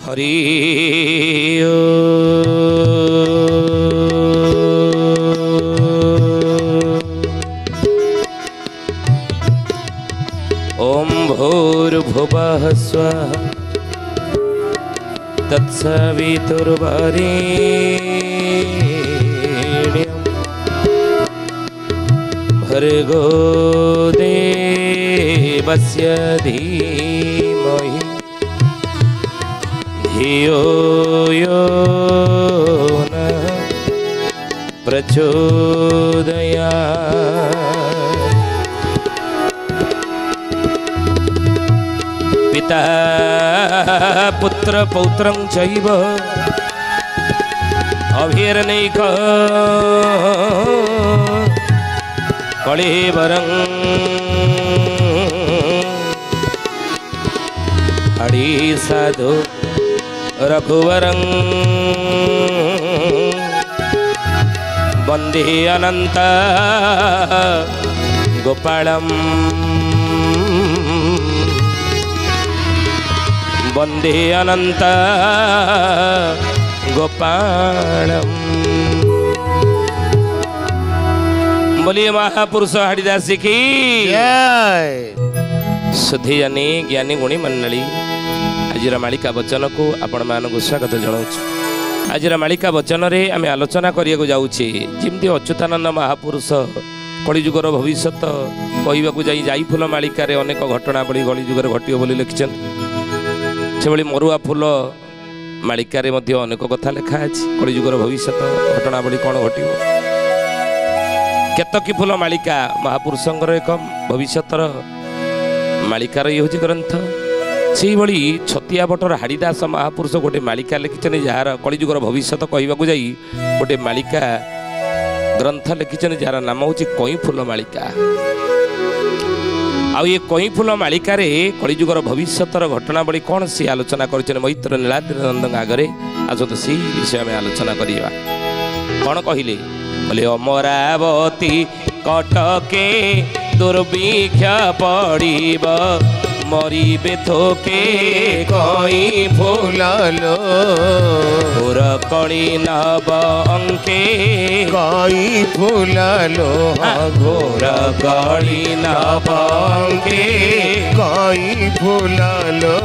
हरि ओम भूर्भुवः स्वः तत्सवितुर्वरेण्यं भर्गो देवस्य धीमहि धियो यो नः प्रचोदयात्। पिता पुत्र पौत्रं चैव अभिर्नैक कळेबरं हरि साधु रघुवरं वन्दे अनंत गोपालम् वन्दे अनंत गोपालम्। बोलिए महापुरुष हरिदास की जय। सुधी जानी ज्ञानी गुणी मंडली आज मालिका वचन को आपण मानक स्वागत जनाऊँ। आज मालिका वचन रे आम आलोचना करिया जाऊे जमी अच्युतानंद महापुरुष कलिजुगर भविष्य कहवाक जाइफुल मालिका अनेक घटनावली कलिजुगर घटिव बोली लिखिं। से मरुआ फूल मालिका अनेक कथा लिखा है कलिजुगर भविष्य घटनावली कौन घट केतकी फूल मालिका महापुरुषंकर एक भविष्यर मालिकार ये हूँ ग्रंथ। से भली छतिया बटर हाड़ीदास महापुरुष गोटे मालिका लिखिं जार कलिजुगर भविष्य कहवाक गोटे मालिका ग्रंथ लिखिं जार नाम हूँ कई फूल मालिका। आउ ये कई फूल मालिका कलिजुगर भविष्यर घटनावली कौन सी आलोचना कर मैत्र नीलाद्रिनंद आगे आसत से विषय में आलोचना करवा। कौन कहले बोले अमरावती कटके दुर्भिक्ष पड़ब मरीबे थोके कई फूललो घोर कली नब अंके कई फूललो घोर कली नब अंके कई फूललो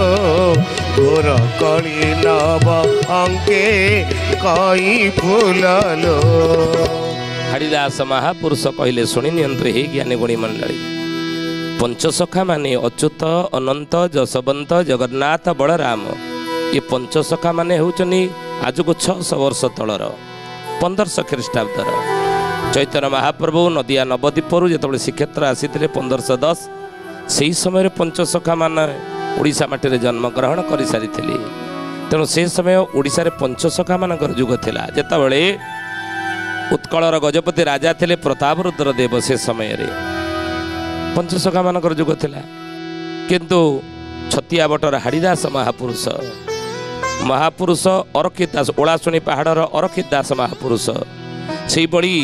घोर कली नब अंके कई फूललो। हरिदास महापुरुष कहले शुणी नियंतु हे ज्ञानी गुणी मंडली पंचसखा माने अच्युत अनंत जशवंत जगन्नाथ बलराम ये पंचसखा माने होचनी आज को 600 वर्ष तलर 1500 ख्रीष्टाब्दर चैतन्य महाप्रभु नदिया नवद्वीपरू जो श्रीक्षेत्र आसी 1510 से समय पंचसखा मान ओडिशा माटी जन्म ग्रहण कर सारी तेणु से समय ओडिशा रे पंचसखा मानकर जुग थिला जेतेबेले उत्कलर गजपति राजा थिले प्रतापरुद्र देव से समय रे पंचसखा मानकर जुग थिला किंतु छतिया बटर हाड़ीदास महापुरुष अरखित दास ओलाशुणी पहाड़र अरखित दास महापुरुष से बड़ी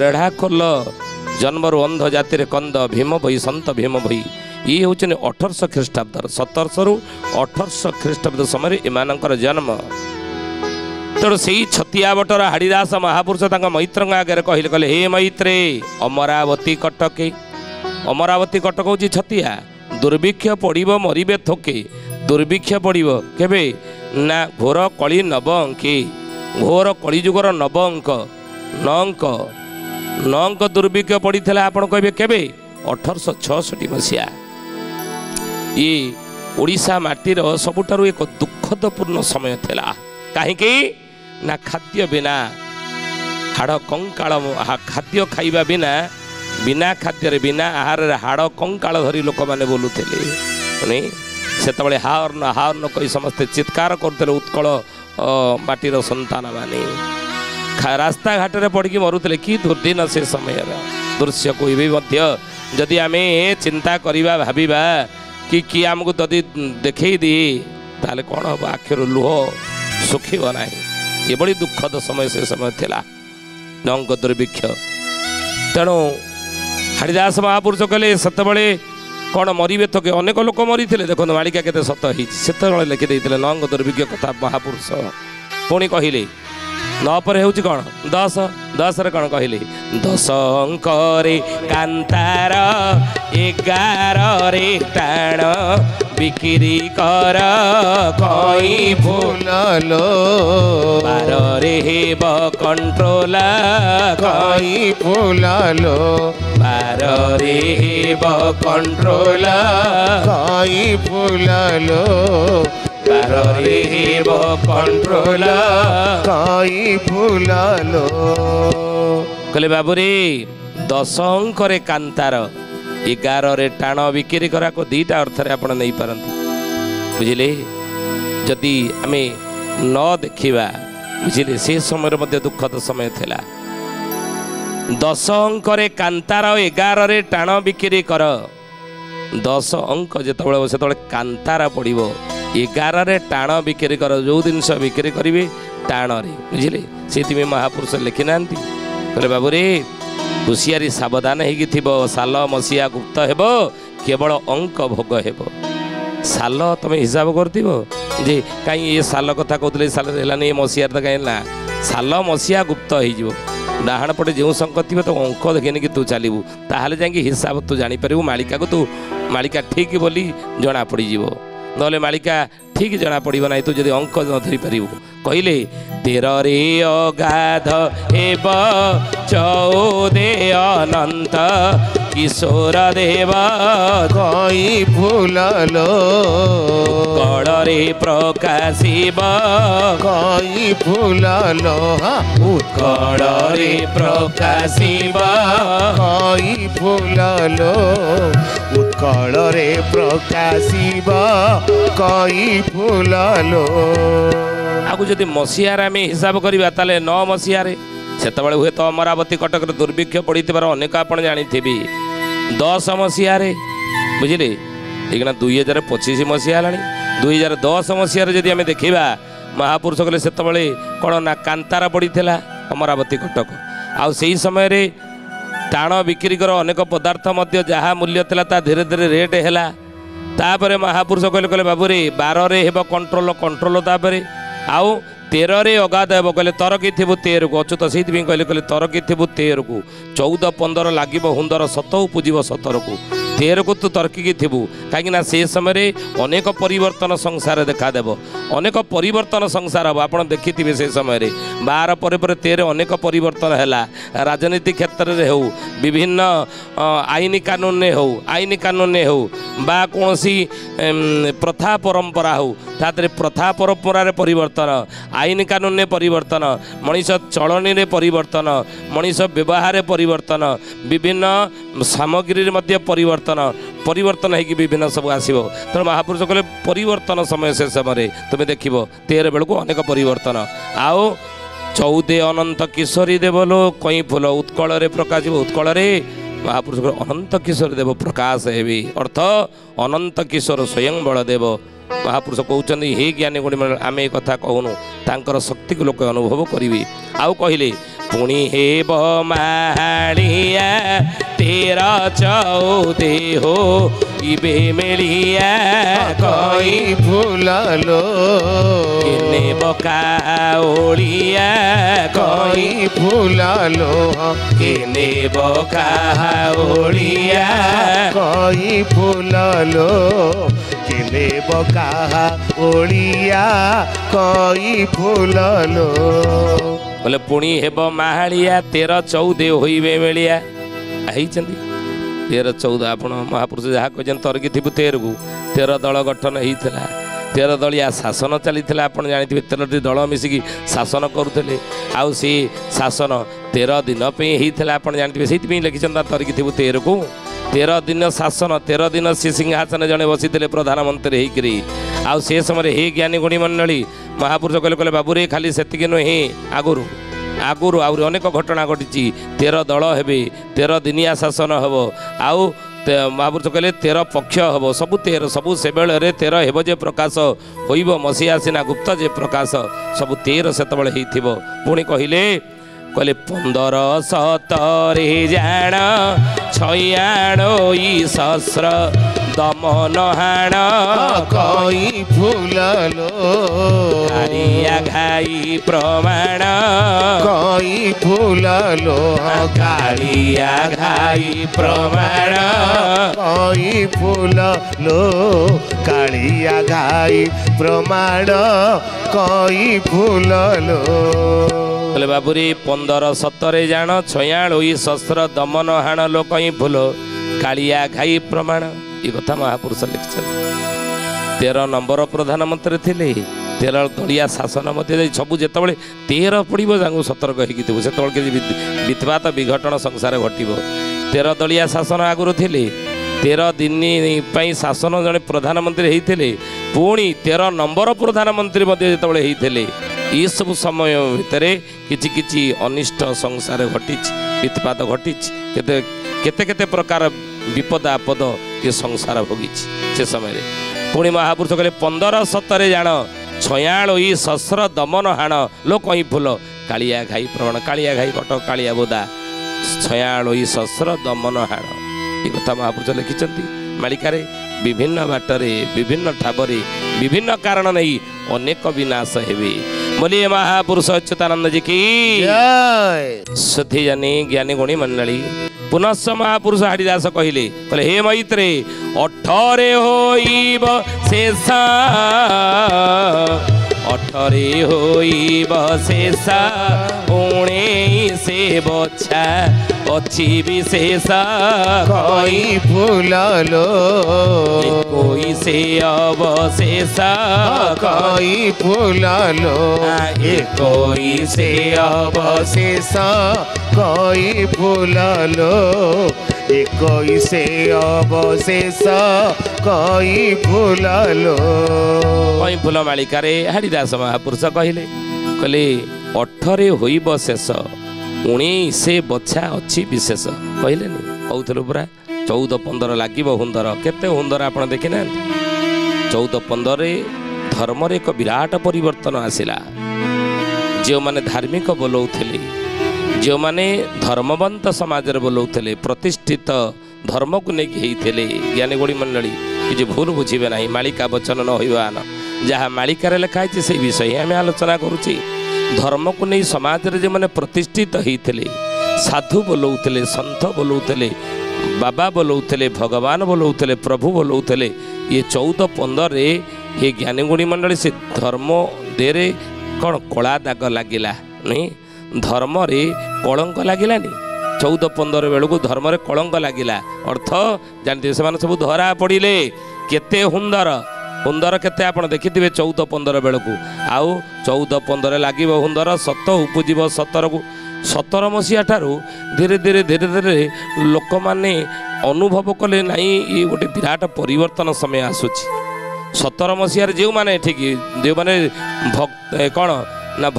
रेढ़ाखोल जन्मरु अंध जाति कंद भीम भई संत भीम भई ये हूँ 1800 ख्रीष्टाब्द 1700 रु 1800 ख्रीष्टाब्द समय एमानकर जन्म। तेणु से छतिया बटर हाड़ीदास महापुरुष मैत्र आगे कहले हे मैत्रे अमरावती कटके अमरावती कटक हूँ छतिया दुर्भिक्ष पड़ब मरीबे थोके दुर्भिक्ष पड़ब केबे ना घोर कली नव अंके घोर कलिजुगर नव अंक नंक दुर्भिक्ष पड़ा आपण कहे केबे 1866 मसीहा। ये ओडिशा माटीर सबुठारु एक दुखदपूर्ण समय थिला कहीं ना खाद्य बिना हाड़ कंकाल खाद्य खाइबा बिना बिना खाद्य बिना आहार हाड़ कंकाल धरी लोक मैंने बोलुले से हार्न कही समस्ते चित्कार करते उत्कल माटीर संतान माने रास्ता घाट में पड़ मरुले कि दुर्दिन से समय दृश्य को जदि आम चिंता करवा भाविबा कि किए आमको जदि देखे दिए ताले कौन हम आखिर लुह सुखीब ना ये बड़ी दुखद समय से समय थिला नंक दुर्भिक्ष। तेणु हाड़ीदास महापुरुष कहले सतबले କ'ଣ ମରିବେ ତ କି ଅନେକ ଲୋକ ମରିଥିଲେ। ଦେଖନ୍ତୁ ମାଳିକା କେତେ ସତ ହେଇଛି, ସେତେବେଳେ ଲେଖିଦେଇଥିଲେ ନଙ୍ଗ ଦୁର୍ଭିକ୍ଷ କଥା ମହାପୁରୁଷ। ପୁଣି କହିଲେ 9 ପରେ ହେଉଛି କ'ଣ 10, 10ରେ କ'ଣ କହିଲେ 10 ଅଙ୍କରେ କାନ୍ତାର 11ରେ ଟାଣ ବିକ୍ରି କର କଇଁ ଫୁଲାଲୋ 12ରେ ହେବ କଣ୍ଟ୍ରୋଲ କଇଁ ଫୁଲାଲୋ 12ରେ ହେବ କଣ୍ଟ୍ରୋଲ କଇଁ ଫୁଲାଲୋ 12ରେ ହେବ କଣ୍ଟ୍ରୋଲ କଇଁ ଫୁଲାଲୋ। କହିଲେ ବାବୁରେ 10 ଅଙ୍କରେ କାନ୍ତାର 11ରେ ଟାଣ ବିକ୍ରି କରାକୁ ଦୁଇଟା ଅର୍ଥରେ ଆପଣ ନେଇପାରନ୍ତି। ବୁଝିଲେ, ଯଦି ଆମେ ନ ଦେଖିବା ବୁଝିଲେ ସେ ସମୟରେ ମଧ୍ୟ ଦୁଃଖଦ ସମୟ ଥିଲା। 10 ଅଙ୍କରେ କାନ୍ତାର 11ରେ ଟାଣ ବିକ୍ରି କର। 10 ଅଙ୍କ ଯେତେବେଳେ ସେତେବେଳେ କାନ୍ତାର ପଡ଼ିବ, 11ରେ ଟାଣ ବିକ୍ରି କର। ଯେଉଁ ଜିନିଷ ବିକ୍ରି କରିବେ ଟାଣରେ, ବୁଝିଲେ ସେଥିପାଇଁ ମହାପୁରୁଷ ଲେଖି ନାହାନ୍ତି। କହିଲେ ବାବୁରେ ହୁସିଆରୀ ସାବଧାନ ହେଇକି ଥିବ, ସାଲ ମସିହା ଗୁପ୍ତ ହେବ କେବଳ ଅଙ୍କ ଭୋଗ ହେବ। ସାଲ ତମେ ହିସାବ କରୁଥିବ ଯେ କାହିଁ ଏ ସାଲ କଥା କହୁଥିଲେ ଏ ସାଲରେ ହେଲାନି, ଏ ମସିହାରେ ତ କାହିଁ ନା, ସାଲ ମସିହା ଗୁପ୍ତ ହେଇଯିବ। ଡାହାଣ ପଟେ ଯେଉଁ ଶଙ୍କ ଥିବ ତ ଅଙ୍କ ଦେଖିନି କି ତୁ ଚାଲିବୁ, ତାହେଲେ ଯାଇକି ହିସାବ ତୁ ଜାଣିପାରିବୁ। ମାଳିକାକୁ ତୁ ମାଳିକା ଠିକ୍ ବୋଲି ଜଣା ପଡ଼ିଯିବ, ନହେଲେ ମାଳିକା ଠିକ୍ ଜଣା ପଡ଼ିବ ନାହିଁ ତୁ ଯଦି ଅଙ୍କ ନ ଧରିପାରିବୁ। କହିଲେ 13ରେ ଅଗାଧ ହେବ 14 ଅନନ୍ତ କିଶୋର ଦେବ କଇଁ ଫୁଲାଲୋ କଳରେ ପ୍ରକାଶିବ କଇଁ ଫୁଲାଲୋ ଉତ୍କଳରେ ପ୍ରକାଶିବ କଇଁ ଫୁଲାଲୋ ଉତ୍କଳରେ ପ୍ରକାଶିବ କଇଁ ଫୁଲାଲୋ। ଆକୁ ଯଦି ମସିହାରେ ଆମେ ହିସାବ କରିବା ତାହେଲେ 9 ମସିହାରେ ସେତେବେଳେ ହୁଏତ ଅମରାବତୀ କଟକରେ ଦୁର୍ଭିକ୍ଷ ପଡ଼ିଥିବାର ଅନେକ ଆପଣ ଜାଣିଥିବେ। 10 ମସିହାରେ ବୁଝିଲେ, ଏଇନା 2025 ମସିହା ହେଲାଣି। 2010 ମସିହାରେ ଯଦି ଆମେ ଦେଖିବା ମହାପୁରୁଷ କହିଲେ ସେତେବେଳେ କ'ଣ ନା କାନ୍ତାର ପଡ଼ିଥିଲା ଅମରାବତୀ କଟକ। ଆଉ ସେହି ସମୟରେ ଟାଣ ବିକ୍ରି କର ଅନେକ ପଦାର୍ଥ ମଧ୍ୟ ଯାହା ମୂଲ୍ୟ ଥିଲା ତା ଧୀରେ ଧୀରେ ରେଟ୍ ହେଲା। ତାପରେ ମହାପୁରୁଷ କହିଲେ ବାବୁରେ 12ରେ ହେବ କଣ୍ଟ୍ରୋଲ ତାପରେ ଆଉ 13ରେ ଅଗାଧ ହେବ। କହିଲେ ତରକି ଥିବୁ 13କୁ, ଅଚ୍ୟୁତ ସେଇଥିପାଇଁ କହିଲେ ତରକି ଥିବୁ 13କୁ, 14 15 ଲାଗିବ ହୁନ୍ଦର ସତକୁ ପୂଜିବ 17କୁ। 13କୁ ତୁ ତର୍କିକି ଥିବୁ, କାହିଁକିନା ସେ ସମୟରେ ଅନେକ ପରିବର୍ତ୍ତନ ସଂସାର ଦେଖାଦେବ, ଅନେକ ପରିବର୍ତ୍ତନ ସଂସାର ହେବ। ଆପଣ ଦେଖିଥିବେ ସେ ସମୟରେ 12 ପରେ ପରେ 13 ଅନେକ ପରିବର୍ତ୍ତନ ହେଲା। ରାଜନୀତି କ୍ଷେତ୍ରରେ ହେଉ, ବିଭିନ୍ନ ଆଇନ କାନୁନରେ ହେଉ ବା କୌଣସି ପ୍ରଥା ପରମ୍ପରା ହେଉ, ତା ଦେହରେ ପ୍ରଥା ପରମ୍ପରାରେ ପରିବର୍ତ୍ତନ, ଆଇନ କାନୁନରେ ପରିବର୍ତ୍ତନ, ମଣିଷ ଚଳଣୀରେ ପରିବର୍ତ୍ତନ, ମଣିଷ ବ୍ୟବହାରରେ ପରିବର୍ତ୍ତନ, ବିଭିନ୍ନ ସାମଗ୍ରୀରେ ମଧ୍ୟ ପରିବର୍ତ୍ତନ ହେଇକି ବିଭିନ୍ନ ସବୁ ଆସିବ। ତେଣୁ ମହାପୁରୁଷ କହିଲେ ପରିବର୍ତ୍ତନ ସମୟ ସେ ସମୟରେ ତୁମେ ଦେଖିବ 13 ବେଳକୁ ଅନେକ ପରିବର୍ତ୍ତନ। ଆଉ 14 ଅନନ୍ତ କିଶୋରୀ ଦେବ ଲୋ କଇଁ ଫୁଲ ଉତ୍କଳରେ ପ୍ରକାଶିବ। ଉତ୍କଳରେ ମହାପୁରୁଷ ଅନନ୍ତ କିଶୋରୀ ଦେବ ପ୍ରକାଶ ହେବି, ଅର୍ଥ ଅନନ୍ତ କିଶୋର ସ୍ୱୟଂ ବଳଦେବ। ମହାପୁରୁଷ କହୁଛନ୍ତି ହେ ଜ୍ଞାନୀ ଗୁଣି ଆମେ ଏ କଥା କହୁନୁ, ତାଙ୍କର ଶକ୍ତିକୁ ଲୋକ ଅନୁଭବ କରିବେ। ଆଉ କହିଲେ ପୁଣି ହେବ ମାଳିଆ 13 14 ହୋ ଇବେ ମିଳିଆ କଇଁ ଫୁଲାଲୋ କେନେ ବକା ଓଳିଆ କଇଁ ଫୁଲାଲୋ କେନେ ବକା ଓଳିଆ କଇଁ ଫୁଲାଲୋ କେନେ ବକା ଓଳିଆ କଇଁ ଫୁଲାଲୋ। ବୋଲେ ପୁଣି ହେବ ମାହାଳିଆ 13 14 ହୋଇବେ ମିଳିଆ ହେଇଛନ୍ତି। 13 14 ଆପଣ ମହାପୁରୁଷ ଯାହା କହିଛନ୍ତି ତର୍କି ଥିବୁ 13କୁ 13 ଦଳ ଗଠନ ହେଇଥିଲା, 13 ଦଳିଆ ଶାସନ ଚାଲିଥିଲା। ଆପଣ ଜାଣିଥିବେ 13ଟି ଦଳ ମିଶିକି ଶାସନ କରୁଥିଲେ। ଆଉ ସେ ଶାସନ 13 ଦିନ ପାଇଁ ହେଇଥିଲା ଆପଣ ଜାଣିଥିବେ, ସେଇଥିପାଇଁ ଲେଖିଛନ୍ତି ତର୍କି ଥିବୁ 13କୁ। 13 ଦିନ ଶାସନ, 13 ଦିନ ସେ ସିଂହାସନ ଜଣେ ବସିଥିଲେ ପ୍ରଧାନମନ୍ତ୍ରୀ ହେଇକିରି। ଆଉ ସେ ସମୟରେ ହେ ଜ୍ଞାନୀ ଗୁଣୀ ମଣ୍ଡଳୀ ମହାପୁରୁଷ କହିଲେ ବାବୁରେ ଖାଲି ସେତିକି ନୁହେଁ, ଆଗରୁ ଆହୁରି ଅନେକ ଘଟଣା ଘଟିଛି। 13 ଦଳ ହେବେ, 13 ଦିନିଆ ଶାସନ ହେବ। ଆଉ ମହାପୁରୁଷ କହିଲେ 13 ପକ୍ଷ ହେବ, ସବୁ 13 ସବୁ ସେବେଳରେ 13 ହେବ ଯେ ପ୍ରକାଶ ହୋଇବ ମସିହା ସିନା ଗୁପ୍ତ ଯେ ପ୍ରକାଶ, ସବୁ 13 ସେତେବେଳେ ହେଇଥିବ। ପୁଣି କହିଲେ 15 17 ଜାଣ ଛୟାଣୋଇ ଶସ୍ତ୍ର ଦମନ ହାଣ କଇ ଫୁଲଲୋ କାଳିଆ ଘାଇ ପ୍ରମାଣ କଇ ଫୁଲଲୋ କାଳିଆ ଘାଇ ପ୍ରମାଣ କଇ ଫୁଲଲୋ କାଳିଆ ଘାଇ ପ୍ରମାଣ କଇ ଫୁଲଲୋ। ବୋଲେ ବାବୁରେ 15-17 ଜାଣ 46 ଶସ୍ତ୍ର ଦମନ ହାଣ ଲୋ କଇଁ ଫୁଲ କାଳିଆ ଘାଇ ପ୍ରମାଣ। ଏ କଥା ମହାପୁରୁଷ ଲେଖିଛନ୍ତି। 13 ନମ୍ବର ପ୍ରଧାନମନ୍ତ୍ରୀ ଥିଲେ, 13 ଦଳିଆ ଶାସନ ମଧ୍ୟ ଯାଇ ସବୁ ଯେତେବେଳେ 13 ପଡ଼ିବ ତାଙ୍କୁ ସତର୍କ ହେଇକି ଥିବୁ, ସେତେବେଳେ କିଛି ବିତ୍ପାତ ବିଘଟଣ ସଂସାର ଘଟିବ। 13 ଦଳିଆ ଶାସନ ଆଗରୁ ଥିଲେ, 13 ଦିନ ପାଇଁ ଶାସନ ଜଣେ ପ୍ରଧାନମନ୍ତ୍ରୀ ହେଇଥିଲେ, ପୁଣି 13 ନମ୍ବର ପ୍ରଧାନମନ୍ତ୍ରୀ ମଧ୍ୟ ଯେତେବେଳେ ହେଇଥିଲେ, ଏସବୁ ସମୟ ଭିତରେ କିଛି କିଛି ଅନିଷ୍ଟ ସଂସାର ଘଟିଛି, ବିତ୍ପାତ ଘଟିଛି, କେତେ କେତେ ପ୍ରକାର ବିପଦ ଆପଦ ଏ ସଂସାର ଭୋଗିଛି ସେ ସମୟରେ। ପୁଣି ମହାପୁରୁଷ କହିଲେ 15-17 ଜାଣ 46 ଶସ୍ତ୍ର ଦମନ ହାଣ ଲୋ କଇଁ ଫୁଲ କାଳିଆ ଘାଇ ପ୍ରମାଣ। କାଳିଆ ଘାଇ କଟକ କାଳିଆ ବୋଦା 46 ଶସ୍ତ୍ର ଦମନ ହାଣ। ଏ କଥା ମହାପୁରୁଷ ଲେଖିଛନ୍ତି ମାଳିକାରେ। ବିଭିନ୍ନ ବାଟରେ ବିଭିନ୍ନ ଠାବରେ ବିଭିନ୍ନ କାରଣ ନେଇ ଅନେକ ବିନାଶ ହେବେ ବୋଲି ମହାପୁରୁଷ ଅଚ୍ୟୁତାନନ୍ଦ ଜି କି ସୁଧି ଜାନି ଜ୍ଞାନୀ ଗୁଣୀ ମଣ୍ଡଳୀ। ପୁନଶ୍ଚ ମହାପୁରୁଷ ହାଡ଼ିଦାସ କହିଲେ ହେ ମୈତ୍ରେ 18 ହୋଇବ ଶେଷ 18 ହୋଇବ ଶେଷ 19 ବଛା ଅଛି ବିଶେଷ କଇ ଫୁଲଲୋ 21 ଅବଶେଷ କଇ ଫୁଲଲୋ 21 ଅବଶେଷ କଇ ଫୁଲଲୋ 21 ଅବଶେଷ କଇ ଫୁଲଲୋ। କଇଁ ଫୁଲ ମାଳିକାରେ ହାଡ଼ିଦାସ ମହାପୁରୁଷ କହିଲେ 18 ହୋଇବ ଶେଷ 19 ବଛା ଅଛି ବିଶେଷ। କହିଲେନି କହୁଥିଲୁ ପୁରା 14-15 ଲାଗିବ ହୁନ୍ଦର। କେତେ ହୁନ୍ଦର ଆପଣ ଦେଖିନାହାନ୍ତି? 14-15ରେ ଧର୍ମରେ ଏକ ବିରାଟ ପରିବର୍ତ୍ତନ ଆସିଲା। ଯେଉଁମାନେ ଧାର୍ମିକ ବୋଲଉଥିଲେ, ଯେଉଁମାନେ ଧର୍ମବନ୍ତ ସମାଜରେ ବୋଲଉଥିଲେ, ପ୍ରତିଷ୍ଠିତ ଧର୍ମକୁ ନେଇକି ହେଇଥିଲେ ଜ୍ଞାନୀଗୁଣୀ ମଣ୍ଡଳୀ, କିଛି ଭୁଲ ବୁଝିବେ ନାହିଁ। ମାଳିକା ବଚନ ନ ହୋଇବା ଯାହା ମାଳିକାରେ ଲେଖା ହେଇଛି ସେଇ ବିଷୟ ହିଁ ଆମେ ଆଲୋଚନା କରୁଛି। ଧର୍ମକୁ ନେଇ ସମାଜରେ ଯେଉଁମାନେ ପ୍ରତିଷ୍ଠିତ ହେଇଥିଲେ, ସାଧୁ ବୋଲଉଥିଲେ, ସନ୍ଥ ବୋଲଉଥିଲେ, ବାବା ବୋଲଉଥିଲେ, ଭଗବାନ ବୋଲଉଥିଲେ, ପ୍ରଭୁ ବୋଲଉଥିଲେ, ଇଏ 14-15ରେ ଏ ଜ୍ଞାନୀଗୁଣୀ ମଣ୍ଡଳୀ ସେ ଧର୍ମ ଦେହରେ କ'ଣ କଳା ଦାଗ ଲାଗିଲା ନାଇଁ? ଧର୍ମରେ କଳଙ୍କ ଲାଗିଲାନି। 14-15 ବେଳକୁ ଧର୍ମରେ କଳଙ୍କ ଲାଗିଲା। ଅର୍ଥ ଜାଣିଥିବେ ସେମାନେ ସବୁ ଧରା ପଡ଼ିଲେ। କେତେ ହୁନ୍ଦର କେତେ ଆପଣ ଦେଖିଥିବେ 14-15 ବେଳକୁ। ଆଉ 14-15 ଲାଗିବ ହୁନ୍ଦର, ସତ ଉପୁଜିବ 17 ମସିହା ଠାରୁ ଧୀରେ ଧୀରେ ଲୋକମାନେ ଅନୁଭବ କଲେ ନାଇଁ ଏ ଗୋଟେ ବିରାଟ ପରିବର୍ତ୍ତନ ସମୟ ଆସୁଛି। 17 ମସିହାରେ ଯେଉଁମାନେ ଯେଉଁମାନେ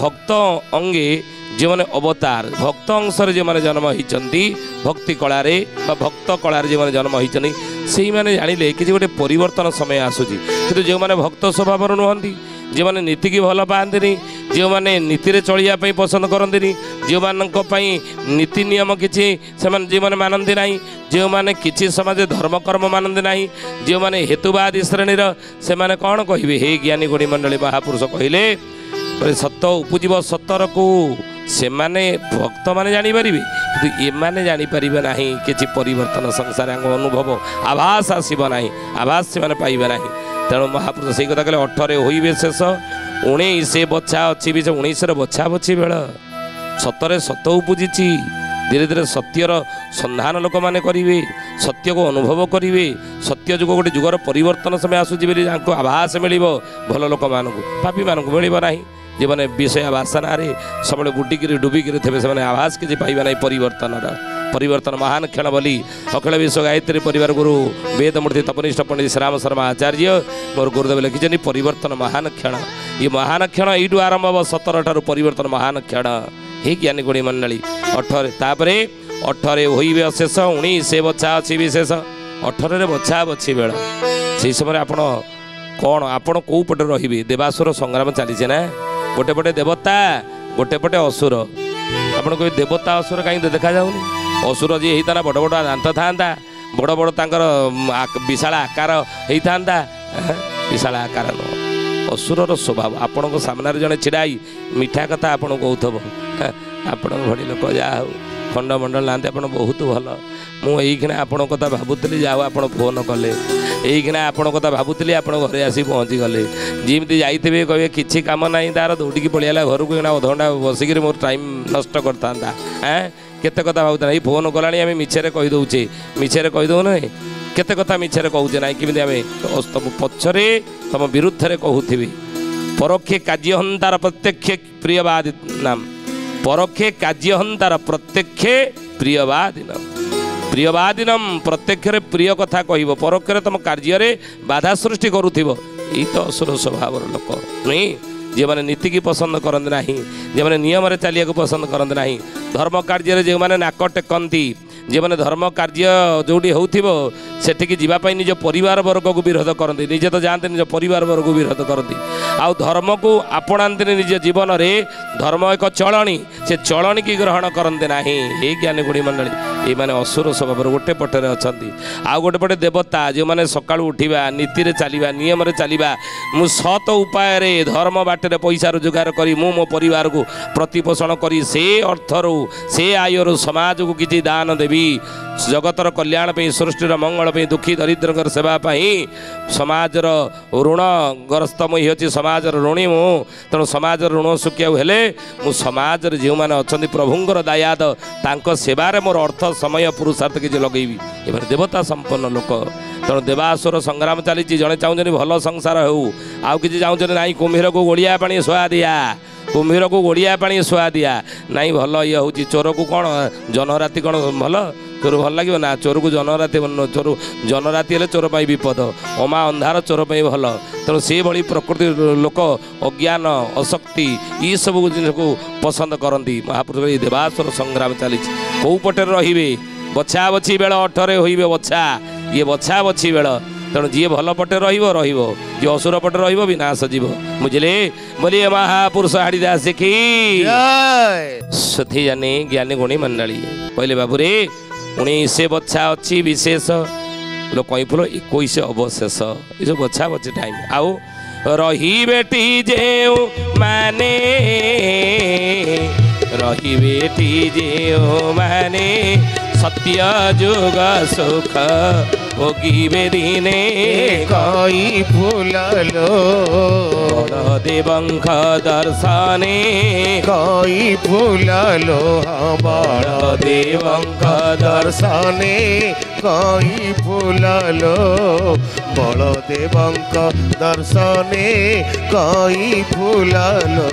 ଭକ୍ତ ଅଙ୍ଗେ ଯେଉଁମାନେ ଅବତାର, ଭକ୍ତ ଅଂଶରେ ଯେଉଁମାନେ ଜନ୍ମ ହେଇଛନ୍ତି, ଭକ୍ତି କଳାରେ ବା ଭକ୍ତ କଳାରେ ଯେଉଁମାନେ ଜନ୍ମ ହେଇଛନ୍ତି, ସେଇମାନେ ଜାଣିଲେ କିଛି ଗୋଟେ ପରିବର୍ତ୍ତନ ସମୟ ଆସୁଛି। କିନ୍ତୁ ଯେଉଁମାନେ ଭକ୍ତ ସ୍ୱଭାବର ନୁହନ୍ତି, ଯେଉଁମାନେ ନୀତିକି ଭଲ ପାଆନ୍ତିନି, ଯେଉଁମାନେ ନୀତିରେ ଚଳିବା ପାଇଁ ପସନ୍ଦ କରନ୍ତିନି, ଯେଉଁମାନଙ୍କ ପାଇଁ ନୀତି ନିୟମ କିଛି ସେମାନେ ଯେଉଁମାନେ ମାନନ୍ତି ନାହିଁ, ଯେଉଁମାନେ କିଛି ସମାଜରେ ଧର୍ମକର୍ମ ମାନନ୍ତି ନାହିଁ, ଯେଉଁମାନେ ହେତୁବାଦୀ ଶ୍ରେଣୀର, ସେମାନେ କ'ଣ କହିବେ? ହେ ଜ୍ଞାନୀଗୁଣୀ ମଣ୍ଡଳୀ ମହାପୁରୁଷ କହିଲେ ସତ ଉପୁଜିବ 17କୁ ସେମାନେ ଭକ୍ତମାନେ ଜାଣିପାରିବେ, କିନ୍ତୁ ଏମାନେ ଜାଣିପାରିବେ ନାହିଁ। କିଛି ପରିବର୍ତ୍ତନ ସଂସାରଙ୍କ ଅନୁଭବ ଆଭାସ ଆସିବ ନାହିଁ, ଆଭାସ ସେମାନେ ପାଇବେ ନାହିଁ। ତେଣୁ ମହାପୁରୁଷ ସେଇ କଥା କହିଲେ 18 ହୋଇବେ ଶେଷ 19 ବଛା ଅଛି ବି। 19ରେ ବଛା ବଛି ବେଳ 17ରେ ସତ ଉପୁଜିଛି। ଧୀରେ ଧୀରେ ସତ୍ୟର ସନ୍ଧାନ ଲୋକମାନେ କରିବେ, ସତ୍ୟକୁ ଅନୁଭବ କରିବେ। ସତ୍ୟ ଯୁଗ ଗୋଟେ ଯୁଗର ପରିବର୍ତ୍ତନ ସମୟ ଆସୁଛି ବୋଲି ତାଙ୍କୁ ଆଭାସ ମିଳିବ। ଭଲ ଲୋକମାନଙ୍କୁ, ପାପୀମାନଙ୍କୁ ମିଳିବ ନାହିଁ। ଯେଉଁମାନେ ବିଷୟ ବାସନାରେ ସବୁବେଳେ ବୁଡ଼ିକିରି ଡୁବିକିରି ଥିବେ, ସେମାନେ ଆଭାସ କିଛି ପାଇବେ ନାହିଁ ପରିବର୍ତ୍ତନ ମହାନ କ୍ଷଣ ବୋଲି ଅଖିଳ ବିଶ୍ୱ ଗାୟତ୍ରୀ ପରିବାର ଗୁରୁ ବେଦମୂର୍ତ୍ତି ତପନିଷ୍ଠ ପଣ୍ଡିତ ଶ୍ରୀରାମ ଶର୍ମା ଆଚାର୍ଯ୍ୟ ମୋର ଗୁରୁଦେବ ଲେଖିଛନ୍ତି ପରିବର୍ତ୍ତନ ମହାନ କ୍ଷଣ। ଏ ମହାନ କ୍ଷଣ ଏଇଠୁ ଆରମ୍ଭ ହେବ। 17 ଠାରୁ ପରିବର୍ତ୍ତନ ମହାନ କ୍ଷଣ। ହେ ଜ୍ଞାନୀଗୁଣୀ ମଣ୍ଡଳୀ 18 ତାପରେ 18 ହୋଇବେ ଅଶେଷ 19 ବଛା ଅଛି ବିଶେଷ। 18ରେ ବଛା ବଛି ବେଳ। ସେହି ସମୟରେ ଆପଣ କେଉଁ ପଟେ ରହିବେ? ଦେବାସୁର ସଂଗ୍ରାମ ଚାଲିছে ନା। ଗୋଟେ ପଟେ ଦେବତା, ଗୋଟେ ପଟେ ଅସୁର। ଆପଣ କହିବେ ଦେବତା ଅସୁର କାହିଁକି ଦେଖାଯାଉନି? ଅସୁର ଯିଏ ହେଇଥାନ୍ତା ବଡ଼ ବଡ଼ ଦାନ୍ତ ଥାନ୍ତା, ବଡ଼ ବଡ଼ ତାଙ୍କର ବିଶାଳ ଆକାର ହେଇଥାନ୍ତା, ବିଶାଳ ଆକାର ନୁହଁ। ଅସୁରର ସ୍ୱଭାବ। ଆପଣଙ୍କ ସାମ୍ନାରେ ଜଣେ ଛିଡ଼ାଇ ମିଠା କଥା ଆପଣଙ୍କୁ କହୁଥିବ, ଆପଣଙ୍କ ଭଳି ଲୋକ ଯାହା ହଉ ଖଣ୍ଡମଣ୍ଡଳ ନାହାନ୍ତି, ଆପଣ ବହୁତ ଭଲ। ମୁଁ ଏଇଖିଣା ଆପଣଙ୍କ କଥା ଭାବୁଥିଲି, ଯାହା ହଉ ଆପଣ ଫୋନ୍ କଲେ। ଏଇଖିଣା ଆପଣଙ୍କ କଥା ଭାବୁଥିଲି, ଆପଣ ଘରେ ଆସି ପହଞ୍ଚିଗଲେ। ଯେମିତି ଯାଇଥିବେ କହିବେ କିଛି କାମ ନାହିଁ ତାର, ଦୌଡ଼ିକି ପଳେଇଲା ଘରକୁ, ଏଇନା ଅଧଘଣ୍ଟା ବସିକିରି ମୋର ଟାଇମ୍ ନଷ୍ଟ କରିଥାନ୍ତା। କେତେ କଥା ଭାବୁଥିଲା, ଏଇ ଫୋନ୍ କଲାଣି ଆମେ ମିଛରେ କହିଦେଉଛେ, ମିଛରେ କହିଦେଉନାହିଁ, କେତେ କଥା ମିଛରେ କହୁଛେ ନାହିଁ, କେମିତି ଆମେ ତମ ପଛରେ ତମ ବିରୁଦ୍ଧରେ କହୁଥିବି। ପରୋକ୍ଷେ କାର୍ଯ୍ୟହନ୍ତାର ପ୍ରତ୍ୟକ୍ଷେ ପ୍ରିୟବାଦୀ ନାମ, ପରୋକ୍ଷେ କାର୍ଯ୍ୟହନ୍ତାର ପ୍ରତ୍ୟକ୍ଷେ ପ୍ରିୟବାଦୀନମ। ପ୍ରିୟବାଦୀନମ, ପ୍ରତ୍ୟକ୍ଷରେ ପ୍ରିୟ କଥା କହିବ, ପରୋକ୍ଷରେ ତମ କାର୍ଯ୍ୟରେ ବାଧା ସୃଷ୍ଟି କରୁଥିବ। ଏଇ ତ ଅସୁର ସ୍ୱଭାବର ଲୋକ ନୁହେଁ। ଯେଉଁମାନେ ନୀତିକି ପସନ୍ଦ କରନ୍ତି ନାହିଁ, ଯେଉଁମାନେ ନିୟମରେ ଚାଲିବାକୁ ପସନ୍ଦ କରନ୍ତି ନାହିଁ, ଧର୍ମ କାର୍ଯ୍ୟରେ ଯେଉଁମାନେ ନାକ ଟେକନ୍ତି, ଯେଉଁମାନେ ଧର୍ମ କାର୍ଯ୍ୟ ଯେଉଁଠି ହେଉଥିବ ସେଠିକି ଯିବା ପାଇଁ ନିଜ ପରିବାର ବର୍ଗକୁ ବିରୋଧ କରନ୍ତି, ନିଜେ ତ ଯାଆନ୍ତି ନିଜ ପରିବାର ବର୍ଗକୁ ବିରୋଧ କରନ୍ତି, ଆଉ ଧର୍ମକୁ ଆପଣାନ୍ତିନି ନିଜ ଜୀବନରେ। ଧର୍ମ ଏକ ଚଳଣି, ସେ ଚଳଣିକି ଗ୍ରହଣ କରନ୍ତି ନାହିଁ। ଏଇ ଜ୍ଞାନୀ ଗୁଣୀ ମଣ୍ଡଳୀ ଏଇମାନେ ଅସୁର ସ୍ୱଭାବର ଗୋଟେ ପଟରେ ଅଛନ୍ତି। ଆଉ ଗୋଟେ ପଟେ ଦେବତା, ଯେଉଁମାନେ ସକାଳୁ ଉଠିବା, ନୀତିରେ ଚାଲିବା, ନିୟମରେ ଚାଲିବା, ମୁଁ ସତ ଉପାୟରେ ଧର୍ମ ବାଟରେ ପଇସା ରୋଜଗାର କରି ମୁଁ ମୋ ପରିବାରକୁ ପ୍ରତିପୋଷଣ କରି ସେ ଅର୍ଥରୁ ସେ ଆୟରୁ ସମାଜକୁ କିଛି ଦାନ ଦେବି, ଜଗତର କଲ୍ୟାଣ ପାଇଁ, ସୃଷ୍ଟିର ମଙ୍ଗଳ ପାଇଁ, ଦୁଃଖୀ ଦରିଦ୍ରଙ୍କର ସେବା ପାଇଁ। ସମାଜର ଋଣଗ୍ରସ୍ତ ମୁଁ ହେଉଛି ସମାଜର ଋଣୀ ମୁଁ। ତେଣୁ ସମାଜର ଋଣ ଶୁଖିବାକୁ ହେଲେ ମୁଁ ସମାଜରେ ଯେଉଁମାନେ ଅଛନ୍ତି ପ୍ରଭୁଙ୍କର ଦାୟାଦ, ତାଙ୍କ ସେବାରେ ମୋର ଅର୍ଥ ସମୟ ପୁରୁଷାର୍ଥ କିଛି ଲଗେଇବି। ଏମାନେ ଦେବତା ସମ୍ପନ୍ନ ଲୋକ। ତେଣୁ ଦେବାସୁର ସଂଗ୍ରାମ ଚାଲିଛି। ଜଣେ ଚାହୁଁଛନ୍ତି ଭଲ ସଂସାର ହେଉ, ଆଉ କିଛି ଚାହୁଁଛନ୍ତି ନାହିଁ କୁମ୍ଭୀରକୁ ଗୋଳିଆ ପାଣି ସୁଆ ଦିଆ, କୁମ୍ଭୀରକୁ ଗୋଳିଆ ପାଣି ସୁଆ ଦିଆ। ନାଇଁ ଭଲ ଇଏ ହେଉଛି, ଚୋରକୁ କ'ଣ ଜନରାତି କ'ଣ ଭଲ, ଚୋର ଭଲ ଲାଗିବ ନା? ଚୋରକୁ ଜନରାତି, ଚୋର ଜନରାତି ହେଲେ ଚୋର ପାଇଁ ବିପଦ, ଅମା ଅନ୍ଧାର ଚୋର ପାଇଁ ଭଲ। ତେଣୁ ସେଭଳି ପ୍ରକୃତି ଲୋକ ଅଜ୍ଞାନ ଅଶକ୍ତି ଏସବୁ ଜିନିଷକୁ ପସନ୍ଦ କରନ୍ତି। ମହାପୁରୁଷ ଏଇ ଦେବାସୁର ସଂଗ୍ରାମ ଚାଲିଛି। କେଉଁ ପଟରେ ରହିବେ? ବଛା ବଛି ବେଳ ଅଠରେ ହୋଇବେ ବଛା, ଇଏ ବଛା ବଛି ବେଳ। ତେଣୁ ଯିଏ ଭଲ ପଟେ ରହିବ ରହିବ, ଯିଏ ଅସୁର ପଟେ ରହିବ ବିନାଶ ଯିବ। ବୁଝିଲେ? ବୋଲିଏ ମହାପୁରୁଷ ହାଡ଼ିଦାସ କି ସେଥି ଜାନି ଜ୍ଞାନୀ ଗୁଣୀ ମଣ୍ଡଳୀ କହିଲେ, ବାବୁରେ 19 ବଛା ଅଛି ବିଶେଷ, କଇଁଫୁଲ 21 ଅବଶେଷ। ଏସବୁ ବଛା ବଛି ଟାଇମ୍। ଆଉ ରହିବେଟି ଯେଉଁ ମାନେ, ରହିବେଟି ଯେଉଁ ମାନେ ସତ୍ୟ ଯୁଗ ସୁଖ ଭୋଗିବେ ଦିନେ। କଇ ଫୁଲଲୋ ବଳଦେବଙ୍କ ଦର୍ଶନେ, କଇ ଫୁଲଲୋ ବଳଦେବଙ୍କ ଦର୍ଶନେ, କଇ ଫୁଲଲୋ ବଳଦେବଙ୍କ ଦର୍ଶନେ, କଇ ଫୁଲଲୋ।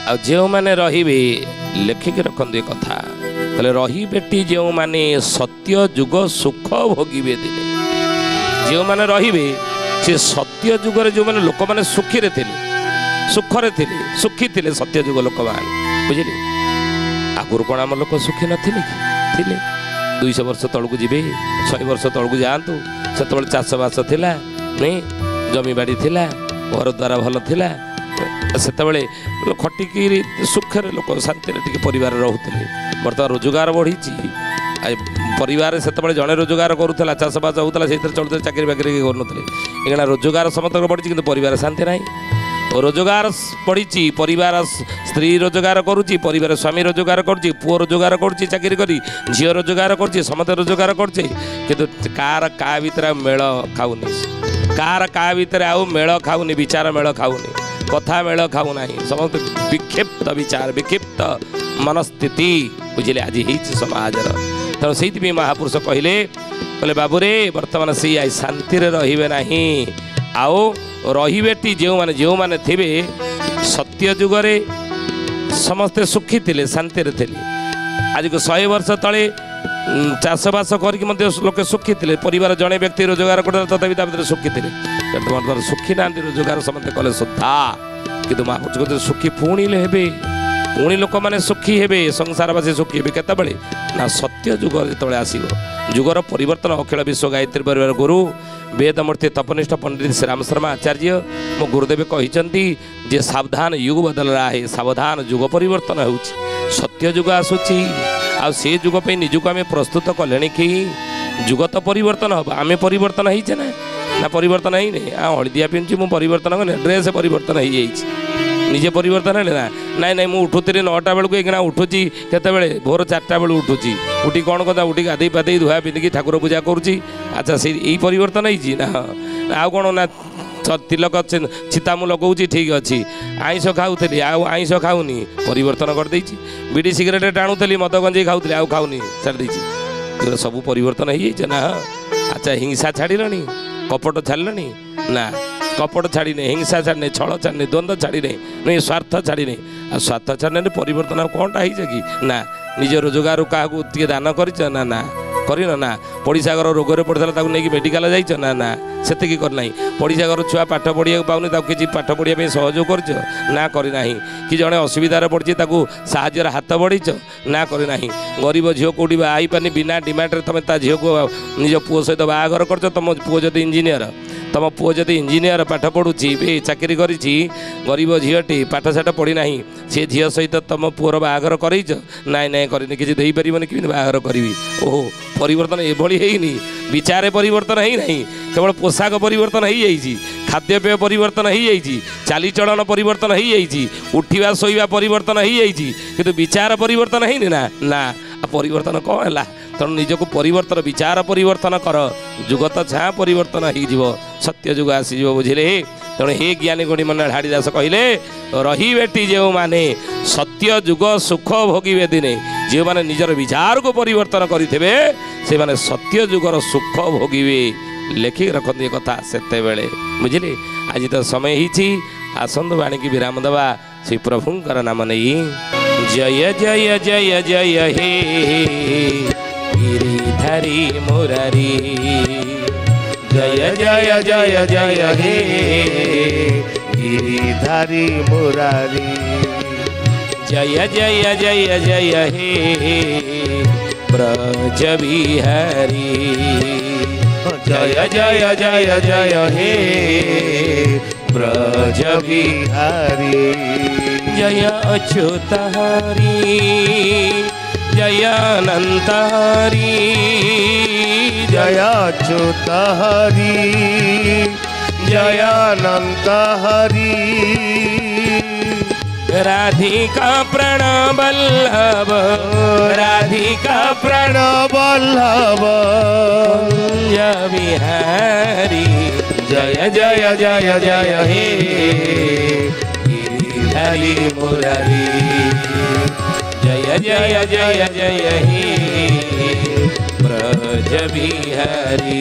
ଆଉ ଯେଉଁମାନେ ରହିବେ, ଲେଖିକି ରଖନ୍ତୁ ଏ କଥା, କହିଲେ ରହିବେଟି ଯେଉଁମାନେ ସତ୍ୟ ଯୁଗ ସୁଖ ଭୋଗିବେ ଦିନେ। ଯେଉଁମାନେ ରହିବେ ସେ ସତ୍ୟ ଯୁଗରେ, ଯେଉଁମାନେ ଲୋକମାନେ ସୁଖୀରେ ଥିଲେ, ସୁଖରେ ଥିଲେ, ସୁଖୀ ଥିଲେ ସତ୍ୟ ଯୁଗ ଲୋକମାନେ। ବୁଝିଲେ? ଆଗରୁ କ'ଣ ଆମ ଲୋକ ସୁଖୀ ନଥିଲେ କି? ଥିଲେ। 200 ବର୍ଷ ତଳକୁ ଯିବେ, 100 ବର୍ଷ ତଳକୁ ଯାଆନ୍ତୁ, ସେତେବେଳେ ଚାଷବାସ ଥିଲା ନାଇଁ, ଜମିବାଡ଼ି ଥିଲା, ଘର ଦ୍ୱାର ଭଲ ଥିଲା। ସେତେବେଳେ ଖଟିକି ସୁଖରେ ଲୋକ ଶାନ୍ତିରେ ଟିକେ ପରିବାର ରହୁଥିଲେ। ବର୍ତ୍ତମାନ ରୋଜଗାର ବଢ଼ିଛି, ପରିବାର ସେତେବେଳେ ଜଣେ ରୋଜଗାର କରୁଥିଲା, ଚାଷବାସ ହେଉଥିଲା, ସେଇଥିରେ ଚଳୁଥିଲେ, ଚାକିରି ବାକିରି କରୁନଥିଲେ। ଏଇନା ରୋଜଗାର ସମସ୍ତଙ୍କର ବଢ଼ିଛି, କିନ୍ତୁ ପରିବାର ଶାନ୍ତି ନାହିଁ। ରୋଜଗାର ବଢ଼ିଛି, ପରିବାର ସ୍ତ୍ରୀ ରୋଜଗାର କରୁଛି, ପରିବାର ସ୍ୱାମୀ ରୋଜଗାର କରୁଛି, ପୁଅ ରୋଜଗାର କରୁଛି ଚାକିରି କରି, ଝିଅ ରୋଜଗାର କରୁଛି, ସମସ୍ତେ ରୋଜଗାର କରୁଛେ, କିନ୍ତୁ କାହାର କାହା ଭିତରେ ଆଉ ମେଳ ଖାଉନି, କାହାର କାହା ଭିତରେ ଆଉ ମେଳ ଖାଉନି, ବିଚାର ମେଳ ଖାଉନି, କଥା ମେଳ ଖାଉନାହିଁ। ସମସ୍ତେ ବିକ୍ଷିପ୍ତ ବିଚାର, ବିକ୍ଷିପ୍ତ ମନସ୍ଥିତି। ବୁଝିଲେ? ଆଜି ହେଇଛି ସମାଜର। ତେଣୁ ସେଇଥିପାଇଁ ମହାପୁରୁଷ କହିଲେ, କହିଲେ ବାବୁରେ ବର୍ତ୍ତମାନ ସେଇ ଶାନ୍ତିରେ ରହିବେ ନାହିଁ। ଆଉ ରହିବେଟି ଯେଉଁମାନେ ଥିବେ ସତ୍ୟ ଯୁଗରେ ସମସ୍ତେ ସୁଖୀ ଥିଲେ, ଶାନ୍ତିରେ ଥିଲେ। ଆଜିକୁ 100 ବର୍ଷ ତଳେ ଚାଷବାସ କରିକି ମଧ୍ୟ ଲୋକେ ସୁଖୀ ଥିଲେ, ପରିବାର ଜଣେ ବ୍ୟକ୍ତି ରୋଜଗାର କରୁଥିଲେ, ତଥାପି ତା ଭିତରେ ସୁଖୀ ଥିଲେ। ବର୍ତ୍ତମାନ ସୁଖୀ ନାହାନ୍ତି, ରୋଜଗାର ସମସ୍ତେ କଲେ ସୁଦ୍ଧା। କିନ୍ତୁ ମହାପୁରୁଷ ସୁଖୀ ପୁଣି ହେବେ, ପୁଣି ଲୋକମାନେ ସୁଖୀ ହେବେ, ସଂସାରବାସୀ ସୁଖୀ ହେବେ। କେତେବେଳେ ନା ସତ୍ୟ ଯୁଗ ଯେତେବେଳେ ଆସିବ। ଯୁଗର ପରିବର୍ତ୍ତନ ଅଖିଳ ବିଶ୍ୱ ଗାୟତ୍ରୀ ପରିବାର ଗୁରୁ ବେଦମୂର୍ତ୍ତି ତପନିଷ୍ଠ ପଣ୍ଡିତ ଶ୍ରୀରାମ ଶର୍ମା ଆଚାର୍ଯ୍ୟ ମୋ ଗୁରୁଦେବ କହିଛନ୍ତି ଯେ ସାବଧାନ ଯୁଗ ବଦଳ ରାହେ, ସାବଧାନ ଯୁଗ ପରିବର୍ତ୍ତନ ହେଉଛି, ସତ୍ୟ ଯୁଗ ଆସୁଛି। ଆଉ ସେ ଯୁଗ ପାଇଁ ନିଜକୁ ଆମେ ପ୍ରସ୍ତୁତ କଲେଣି କି? ଯୁଗ ତ ପରିବର୍ତ୍ତନ ହେବ ଆମେ ପରିବର୍ତ୍ତନ ହେଇଛେ ନା ପରିବର୍ତ୍ତନ ହେଇନି ହଳଦିଆ ପିନ୍ଧୁଛି ମୁଁ ପରିବର୍ତ୍ତନ କନି ଡ୍ରେସ୍ ପରିବର୍ତ୍ତନ ହେଇଯାଇଛି ନିଜେ ପରିବର୍ତ୍ତନ ହେଲେ ନା ନାଇଁ ମୁଁ ଉଠୁଥିଲି 9ଟା ବେଳକୁ ଏଇକିଣା ଉଠୁଛି କେତେବେଳେ ଭୋର 4ଟା ବେଳୁ ଉଠୁଛି ଉଠି କ'ଣ କଥା ଉଠି ଗାଧେଇ ପାଧେଇ ଧୁଆ ପିନ୍ଧିକି ଠାକୁର ପୂଜା କରୁଛି ଆଚ୍ଛା ସେଇ ଏଇ ପରିବର୍ତ୍ତନ ହେଇଛି ନା ଆଉ କ'ଣ ନା ତିଲକ ଚିତା ମୁଁ ଲଗାଉଛି ଠିକ୍ ଅଛି ଆଇଁଷ ଖାଉଥିଲି ଆଉ ଆଇଁଷ ଖାଉନି ପରିବର୍ତ୍ତନ କରିଦେଇଛି ବିଡ଼ି ସିଗାରେଟ୍ ଟାଣୁଥିଲି ମଦ ଗଞ୍ଜେଇ ଖାଉଥିଲି ଆଉ ଖାଉନି ଛାଡ଼ି ଦେଇଛି ଏଗୁଡ଼ା ସବୁ ପରିବର୍ତ୍ତନ ହେଇଯାଇଛି ନା ଆଚ୍ଛା ହିଂସା ଛାଡ଼ିଲଣି କପଟ ଛାଡ଼ିଲଣି ନା କପଟ ଛାଡ଼ିନେ ହିଂସା ଛାଡ଼ିନେ ଛଳ ଛାଡ଼ିନେ ଦ୍ୱନ୍ଦ୍ୱ ଛାଡ଼ିନେ ନୁହେଁ ସ୍ୱାର୍ଥ ଛାଡ଼ିନେ ଆଉ ସ୍ୱାର୍ଥ ଛାଡ଼ିନେ ପରିବର୍ତ୍ତନ ଆଉ କ'ଣଟା ହେଇছে କି ନା ନିଜ ରୋଜଗାରରୁ କାହାକୁ ଟିକେ ଦାନ କରିଛ ନା କରିନ ନା ପଡ଼ିଶା ଘର ରୋଗରେ ପଡ଼ିଥିଲା ତାକୁ ନେଇକି ମେଡ଼ିକାଲ ଯାଇଛ ନା ସେତିକି କରିନାହିଁ ପଡ଼ିଶା ଘର ଛୁଆ ପାଠ ପଢ଼ିବାକୁ ପାଉନି ତାକୁ କିଛି ପାଠ ପଢ଼ିବା ପାଇଁ ସହଯୋଗ କରିଛ ନା କରିନାହିଁ କି ଜଣେ ଅସୁବିଧାରେ ପଡ଼ିଛି ତାକୁ ସାହାଯ୍ୟର ହାତ ବଢ଼େଇଛ ନା କରିନାହିଁ ଗରିବ ଝିଅ କେଉଁଠି ବାହା ହେଇପାରୁନି ବିନା ଡିମାଣ୍ଡରେ ତୁମେ ତା ଝିଅକୁ ନିଜ ପୁଅ ସହିତ ବାହାଘର କରିଛ ତୁମ ପୁଅ ଯଦି ଇଞ୍ଜିନିୟର ତୁମ ପୁଅ ଯଦି ଇଞ୍ଜିନିୟର ପାଠ ପଢ଼ୁଛି ବି ଚାକିରି କରିଛି ଗରିବ ଝିଅଟି ପାଠଶାଠ ପଢ଼ିନାହିଁ ସେ ଝିଅ ସହିତ ତୁମ ପୁଅର ବାହାଘର କରେଇଛ ନାଇଁ କରିନି କିଛି ଦେଇପାରିବନି କେମିତି ବାହାଘର କରିବି ଓହୋ ପରିବର୍ତ୍ତନ ଏଭଳି ହେଇନି ବିଚାରରେ ପରିବର୍ତ୍ତନ ହେଇନାହିଁ କେବଳ ପୋଷାକ ପରିବର୍ତ୍ତନ ହେଇଯାଇଛି ଖାଦ୍ୟପେୟ ପରିବର୍ତ୍ତନ ହେଇଯାଇଛି ଚାଲିଚଳନ ପରିବର୍ତ୍ତନ ହେଇଯାଇଛି ଉଠିବା ଶୋଇବା ପରିବର୍ତ୍ତନ ହେଇଯାଇଛି କିନ୍ତୁ ବିଚାର ପରିବର୍ତ୍ତନ ହେଇନି ନା ପରିବର୍ତ୍ତନ କ'ଣ ହେଲା ତେଣୁ ନିଜକୁ ପରିବର୍ତ୍ତନ ବିଚାର ପରିବର୍ତ୍ତନ କର ଯୁଗ ତ ଛାଁ ପରିବର୍ତ୍ତନ ହେଇଯିବ ସତ୍ୟ ଯୁଗ ଆସିଯିବ ବୁଝିଲେ ତେଣୁ ହେ ଜ୍ଞାନୀ ଗୁଣୀ ମଣ୍ଡଳ ହାଡ଼ିଦାସ କହିଲେ ରହିବେଟି ଯେଉଁମାନେ ସତ୍ୟ ଯୁଗ ସୁଖ ଭୋଗିବେ ଦିନେ ଯେଉଁମାନେ ନିଜର ବିଚାରକୁ ପରିବର୍ତ୍ତନ କରିଥିବେ ସେମାନେ ସତ୍ୟ ଯୁଗର ସୁଖ ଭୋଗିବେ ଲେଖିକି ରଖନ୍ତି ଏ କଥା ସେତେବେଳେ ବୁଝିଲେ ଆଜି ତ ସମୟ ହେଇଛି ଆସନ୍ତୁ ବାଣିକି ବିରାମ ଦେବା ଶ୍ରୀ ପ୍ରଭୁଙ୍କର ନାମ ନେଇ ଜୟ ଜୟ ଜୟ ଜୟ ହେ गिरिधारी मुरारी जय जय जय जय हे गिरिधारी मुरारी जय जय जय जय हे ब्रज बिहारी जय जय जय जय हे ब्रज बिहारी जय अच्युत हरि जय अनंत हरि जय अच्युत हरि जय अनंत हरि राधिका प्रणवल्लभ राधिका प्रणवल्लभ कुंज बिहारी जय जय जय जय हे गिरिधारी मुरारी जय जय जय जय हे ब्रज बिहारी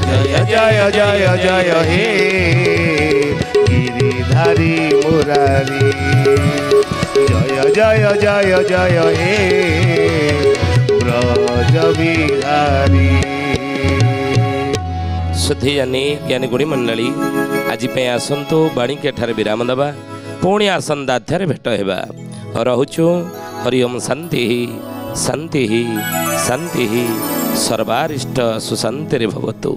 जय जय जय जय हे गिरिधारी मुरारी जय जय जय जय हे ब्रज बिहारी सुधीयानी ज्ञानी गुणी मंडली आज आसतु बाणिके ठारे विराम दबा पुणी आसंदाध्याय भेट हेबा रहुचु हरि ओम शांति शांति शांति सर्वारिष्ट सुशांति भवतु।